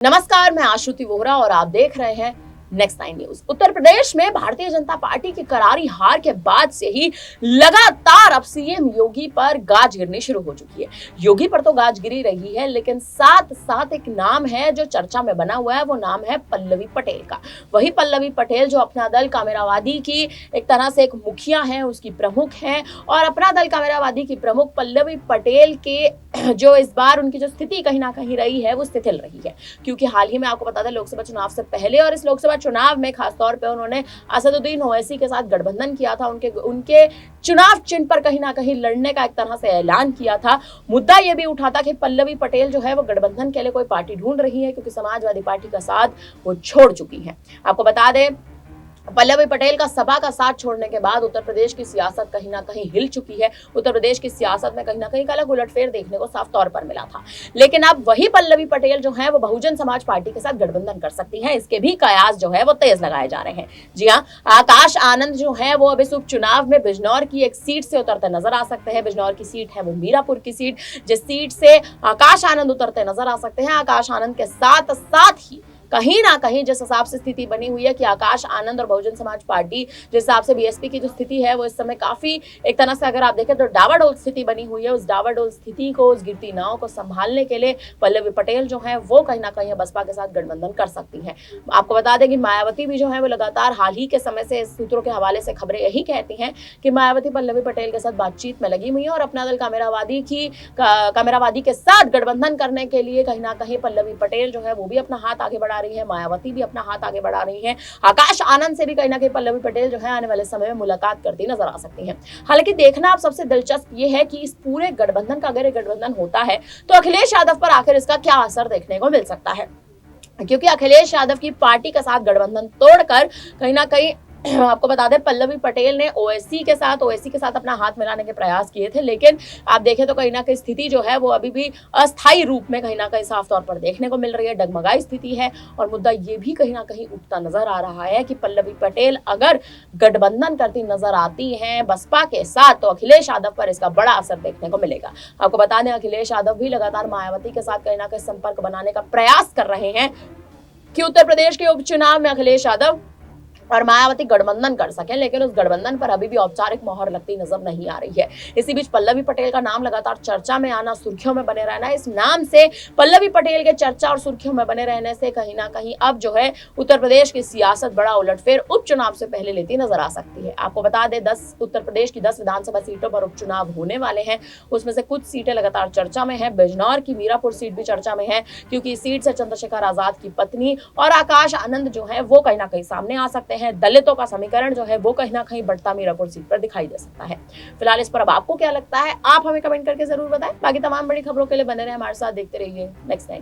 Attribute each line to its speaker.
Speaker 1: नमस्कार, मैं आश्रुति वोहरा और आप देख रहे हैं नेक्स्ट 9 न्यूज। उत्तर प्रदेश में भारतीय जनता पार्टी की करारी हार के बाद से ही लगातार अब सीएम योगी पर गाज गिरनी शुरू हो चुकी है। योगी पर तो गाज गिरी रही है, लेकिन साथ साथ एक नाम है जो चर्चा में बना हुआ है, वो नाम है पल्लवी पटेल का। वही पल्लवी पटेल जो अपना दल कामेरावादी की एक तरह से एक मुखिया है, उसकी प्रमुख है, और अपना दल कामेरावादी की प्रमुख पल्लवी पटेल के जो इस बार उनकी जो स्थिति कहीं ना कहीं रही है वो शिथिल रही है, क्योंकि हाल ही में आपको बता दें लोकसभा चुनाव से पहले और इस लोकसभा चुनाव में खासतौर पे उन्होंने असदुद्दीन ओवैसी के साथ गठबंधन किया था। उनके चुनाव चिन्ह पर कहीं ना कहीं लड़ने का एक तरह से ऐलान किया था। मुद्दा यह भी उठा था कि पल्लवी पटेल जो है वो गठबंधन के लिए कोई पार्टी ढूंढ रही है, क्योंकि समाजवादी पार्टी का साथ वो छोड़ चुकी है। आपको बता दें पल्लवी पटेल का सपा का साथ छोड़ने के बाद उत्तर प्रदेश की सियासत कहीं ना कहीं हिल चुकी है। उत्तर प्रदेश की सियासत में कहीं ना कहीं अलग उलटफेर देखने को साफ तौर पर मिला था, लेकिन अब वही पल्लवी पटेल जो है वो बहुजन समाज पार्टी के साथ गठबंधन कर सकती है। इसके भी कयास जो है वो तेज लगाए जा रहे हैं। जी हाँ, आकाश आनंद जो है वो अब इस उपचुनाव में बिजनौर की एक सीट से उतरते नजर आ सकते हैं। बिजनौर की सीट है वो मीरापुर की सीट, जिस सीट से आकाश आनंद उतरते नजर आ सकते हैं। आकाश आनंद के साथ साथ ही कहीं ना कहीं जिस हिसाब से स्थिति बनी हुई है कि आकाश आनंद और बहुजन समाज पार्टी जिस हिसाब से बीएसपी की जो स्थिति है वो इस समय काफी एक तरह से अगर आप देखें तो डावाडोल स्थिति बनी हुई है। उस डावाडोल स्थिति को, उस गिरती नाव को संभालने के लिए पल्लवी पटेल जो है वो कहीं ना कहीं बसपा के साथ गठबंधन कर सकती है। आपको बता दें कि मायावती भी जो है वो लगातार हाल ही के समय से सूत्रों के हवाले से खबरें यही कहती हैं कि मायावती पल्लवी पटेल के साथ बातचीत में लगी हुई है और अपना दल कामेरावादी के साथ गठबंधन करने के लिए कहीं ना कहीं पल्लवी पटेल जो है वो भी अपना हाथ आगे बढ़ा रही है, मायावती भी अपना हाथ आगे बढ़ा रही है। आकाश आनंद से भी कहीं ना कहीं पल्लवी पटेल जो है आने वाले समय में मुलाकात करती नजर आ सकती है। हालांकि देखना अब सबसे दिलचस्प ये है कि इस पूरे गठबंधन का अगर एक गठबंधन होता है तो अखिलेश यादव पर आखिर इसका क्या असर देखने को मिल सकता है, क्योंकि अखिलेश यादव की पार्टी के साथ गठबंधन तोड़कर कहीं ना कहीं आपको बता दें पल्लवी पटेल ने ओवैसी के साथ अपना हाथ मिलाने के प्रयास किए थे, लेकिन आप देखें तो कहीं ना कहीं स्थिति जो है वो अभी भी अस्थायी रूप में कहीं ना कहीं साफ तौर पर देखने को मिल रही है। डगमगाई स्थिति है और मुद्दा ये भी कहीं ना कहीं उठता नजर आ रहा है कि पल्लवी पटेल अगर गठबंधन करती नजर आती है बसपा के साथ तो अखिलेश यादव पर इसका बड़ा असर देखने को मिलेगा। आपको बता दें अखिलेश यादव भी लगातार मायावती के साथ कहीं ना कहीं संपर्क बनाने का प्रयास कर रहे हैं कि उत्तर प्रदेश के उपचुनाव में अखिलेश यादव और मायावती गठबंधन कर सके, लेकिन उस गठबंधन पर अभी भी औपचारिक मोहर लगती नजर नहीं आ रही है। इसी बीच पल्लवी पटेल का नाम लगातार चर्चा में आना, सुर्खियों में बने रहना, इस नाम से पल्लवी पटेल के चर्चा और सुर्खियों में बने रहने से कहीं ना कहीं अब जो है उत्तर प्रदेश की सियासत बड़ा उलटफेर उपचुनाव से पहले लेती नजर आ सकती है। आपको बता दें उत्तर प्रदेश की 10 विधानसभा सीटों पर उपचुनाव होने वाले हैं, उसमें से कुछ सीटें लगातार चर्चा में है। बिजनौर की मीरापुर सीट भी चर्चा में है, क्योंकि इस सीट से चंद्रशेखर आजाद की पत्नी और आकाश आनंद जो है वो कहीं ना कहीं सामने आ सकते हैं। दलितों का समीकरण जो है वो कहीं ना कहीं बढ़ता मीरापुर सीट पर दिखाई दे सकता है। फिलहाल इस पर अब आपको क्या लगता है, आप हमें कमेंट करके जरूर बताएं। बाकी तमाम बड़ी खबरों के लिए बने रहे हमारे साथ, देखते रहिए नेक्स्ट टाइम।